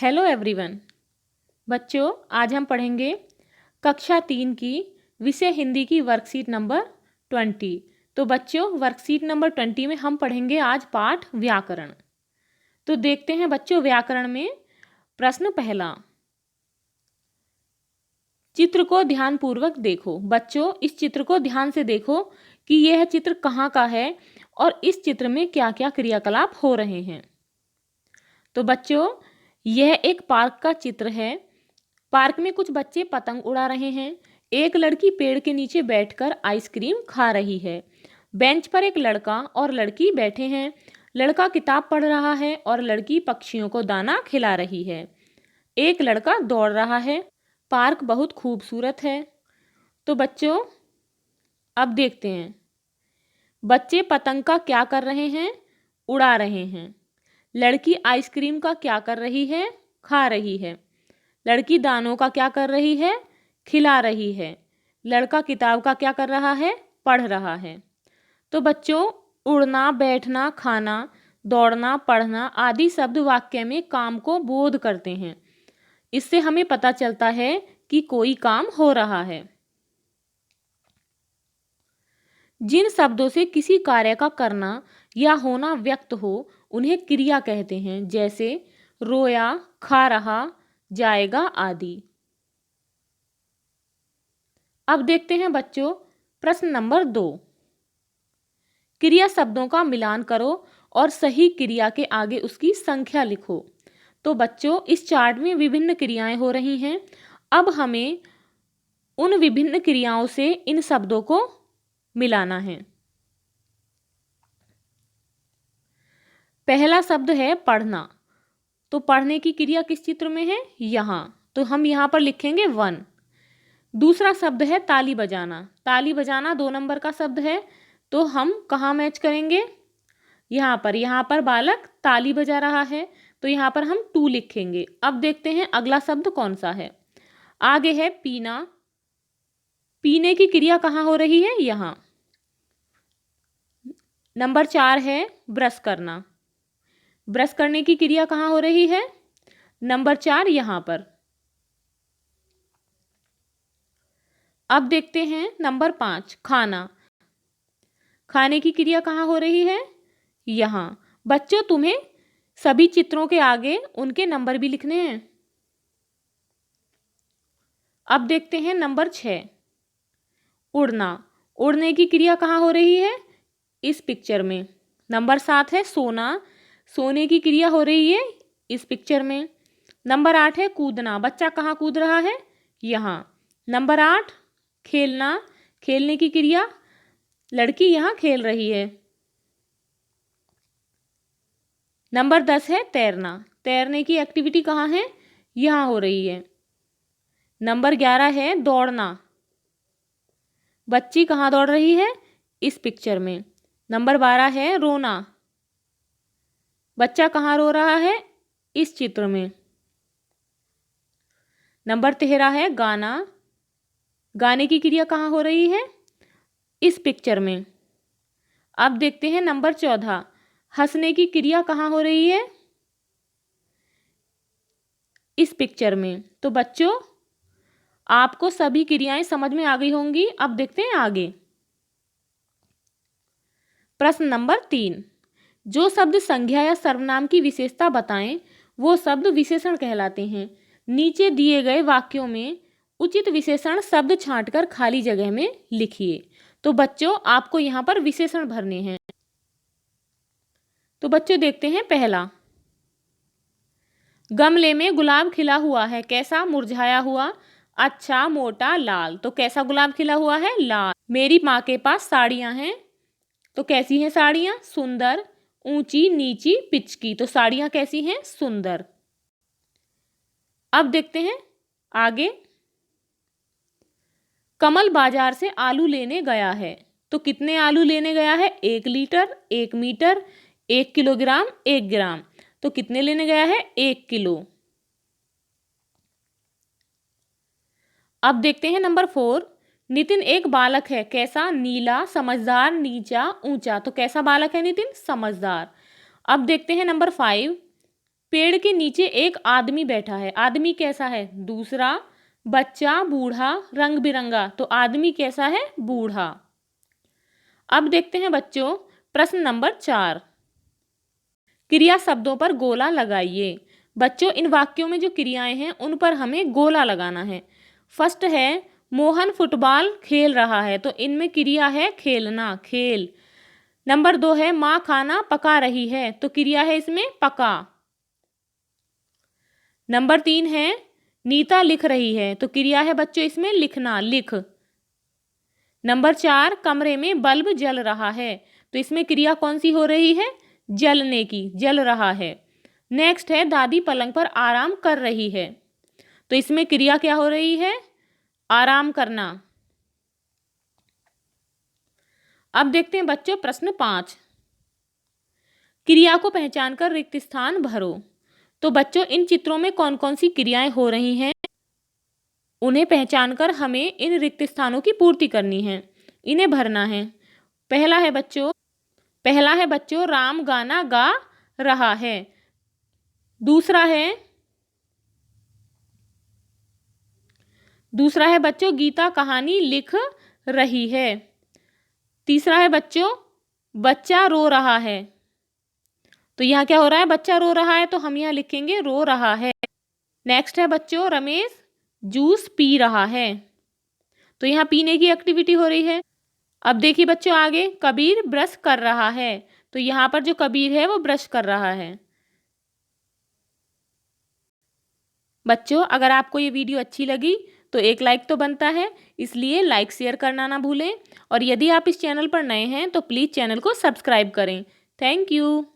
Hello everyone. बच्चों, आज हम पढ़ेंगे कक्षा 3 की विषय हिंदी की वर्कशीट नंबर 20। तो बच्चों, वर्कशीट नंबर 20 में हम पढ़ेंगे आज पाठ व्याकरण। तो देखते हैं बच्चों, व्याकरण में प्रश्न पहला। चित्र को ध्यानपूर्वक देखो। बच्चों, इस चित्र को ध्यान से देखो कि यह चित्र कहाँ का है और इस चित्र में क्या क्या क्रियाकलाप हो रहे हैं। तो बच्चों, यह एक पार्क का चित्र है। पार्क में कुछ बच्चे पतंग उड़ा रहे हैं। एक लड़की पेड़ के नीचे बैठकर आइसक्रीम खा रही है। बेंच पर एक लड़का और लड़की बैठे हैं। लड़का किताब पढ़ रहा है और लड़की पक्षियों को दाना खिला रही है। एक लड़का दौड़ रहा है। पार्क बहुत खूबसूरत है। तो बच्चों, अब देखते हैं बच्चे पतंग का क्या कर रहे हैं, उड़ा रहे हैं। लड़की आइसक्रीम का क्या कर रही है, खा रही है। लड़की दानों का क्या कर रही है, खिला रही है। लड़का किताब का क्या कर रहा है, पढ़ रहा है। तो बच्चों, उड़ना, बैठना, खाना, दौड़ना, पढ़ना आदि शब्द वाक्य में काम को बोध करते हैं। इससे हमें पता चलता है कि कोई काम हो रहा है। जिन शब्दों से किसी कार्य का करना या होना व्यक्त हो उन्हें क्रिया कहते हैं, जैसे रोया, खा रहा, जाएगा आदि। अब देखते हैं बच्चों प्रश्न नंबर 2। क्रिया शब्दों का मिलान करो और सही क्रिया के आगे उसकी संख्या लिखो। तो बच्चों, इस चार्ट में विभिन्न क्रियाएं हो रही हैं। अब हमें उन विभिन्न क्रियाओं से इन शब्दों को मिलाना है। पहला शब्द है पढ़ना। तो पढ़ने की क्रिया किस चित्र में है, यहाँ। तो हम यहाँ पर लिखेंगे 1। दूसरा शब्द है ताली बजाना। ताली बजाना 2 नंबर का शब्द है। तो हम कहाँ मैच करेंगे, यहाँ पर बालक ताली बजा रहा है तो यहाँ पर हम 2 लिखेंगे। अब देखते हैं अगला शब्द कौन सा है। आगे है पीना। पीने की क्रिया कहाँ हो रही है, यहाँ। नंबर 4 है ब्रश करना। ब्रश करने की क्रिया कहाँ हो रही है, नंबर 4 यहाँ पर। अब देखते हैं नंबर 5 खाना। खाने की क्रिया कहाँ हो रही है, यहाँ। बच्चों, तुम्हें सभी चित्रों के आगे उनके नंबर भी लिखने हैं। अब देखते हैं नंबर 6 उड़ना। उड़ने की क्रिया कहाँ हो रही है, इस पिक्चर में। नंबर 7 है सोना। सोने की क्रिया हो रही है इस पिक्चर में। नंबर 8 है कूदना। बच्चा कहाँ कूद रहा है, यहाँ। नंबर 8 खेलना। खेलने की क्रिया, लड़की यहाँ खेल रही है। नंबर 10 है तैरना। तैरने की एक्टिविटी कहाँ है, यहाँ हो रही है। नंबर 11 है दौड़ना। बच्ची कहाँ दौड़ रही है, इस पिक्चर में। नंबर 12 है रोना। बच्चा कहाँ रो रहा है, इस चित्र में। नंबर 13 है गाना। गाने की क्रिया कहाँ हो रही है, इस पिक्चर में। अब देखते हैं नंबर 14 हंसने की क्रिया कहाँ हो रही है, इस पिक्चर में। तो बच्चों, आपको सभी क्रियाएं समझ में आ गई होंगी। अब देखते हैं आगे प्रश्न नंबर 3। जो शब्द संज्ञा या सर्वनाम की विशेषता बताएं वो शब्द विशेषण कहलाते हैं। नीचे दिए गए वाक्यों में उचित विशेषण शब्द छांटकर खाली जगह में लिखिए। तो बच्चों, आपको यहाँ पर विशेषण भरने हैं। तो बच्चों, देखते हैं पहला। गमले में गुलाब खिला हुआ है, कैसा, मुरझाया हुआ, अच्छा, मोटा, लाल। तो कैसा गुलाब खिला हुआ है, लाल। मेरी माँ के पास साड़ियाँ हैं। तो कैसी हैं साड़ियाँ, सुंदर, ऊंची, नीची, पिचकी। तो साड़ियाँ कैसी हैं, सुंदर। अब देखते हैं आगे। कमल बाजार से आलू लेने गया है। तो कितने आलू लेने गया है, 1 लीटर, 1 मीटर, 1 किलोग्राम, 1 ग्राम। तो कितने लेने गया है, 1 किलो। अब देखते हैं नंबर 4। नितिन एक बालक है, कैसा, नीला, समझदार, नीचा, ऊंचा। तो कैसा बालक है नितिन, समझदार। अब देखते हैं नंबर 5। पेड़ के नीचे एक आदमी बैठा है। आदमी कैसा है? दूसरा, बच्चा, बूढ़ा, रंग बिरंगा। तो आदमी कैसा है? बूढ़ा। अब देखते हैं बच्चों प्रश्न नंबर 4। क्रिया शब्दों पर गोला लगाइए। बच्चों इन वाक्यों में जो क्रियाएं हैं उन पर हमें गोला लगाना है। फर्स्ट है मोहन फुटबॉल खेल रहा है, तो इनमें क्रिया है खेलना, खेल। नंबर 2 है माँ खाना पका रही है, तो क्रिया है इसमें पका। नंबर 3 है नीता लिख रही है, तो क्रिया है बच्चों इसमें लिखना, लिख। नंबर 4 कमरे में बल्ब जल रहा है, तो इसमें क्रिया कौन सी हो रही है? जलने की, जल रहा है। नेक्स्ट है दादी पलंग पर आराम कर रही है, तो इसमें क्रिया क्या हो रही है? आराम करना। अब देखते हैं बच्चों प्रश्न 5। क्रिया को पहचान कर रिक्त स्थान भरो। तो बच्चों इन चित्रों में कौन कौन सी क्रियाएं हो रही हैं, उन्हें पहचान कर हमें इन रिक्त स्थानों की पूर्ति करनी है, इन्हें भरना है। पहला है बच्चों राम गाना गा रहा है। दूसरा है बच्चों गीता कहानी लिख रही है। तीसरा है बच्चों बच्चा रो रहा है, तो यहाँ क्या हो रहा है? बच्चा रो रहा है, तो हम यहाँ लिखेंगे रो रहा है। नेक्स्ट है बच्चों रमेश जूस पी रहा है, तो यहाँ पीने की एक्टिविटी हो रही है। अब देखिए बच्चों आगे कबीर ब्रश कर रहा है, तो यहाँ पर जो कबीर है वो ब्रश कर रहा है। बच्चों अगर आपको ये वीडियो अच्छी लगी तो एक लाइक तो बनता है, इसलिए लाइक शेयर करना ना भूलें। और यदि आप इस चैनल पर नए हैं तो प्लीज़ चैनल को सब्सक्राइब करें। Thank you.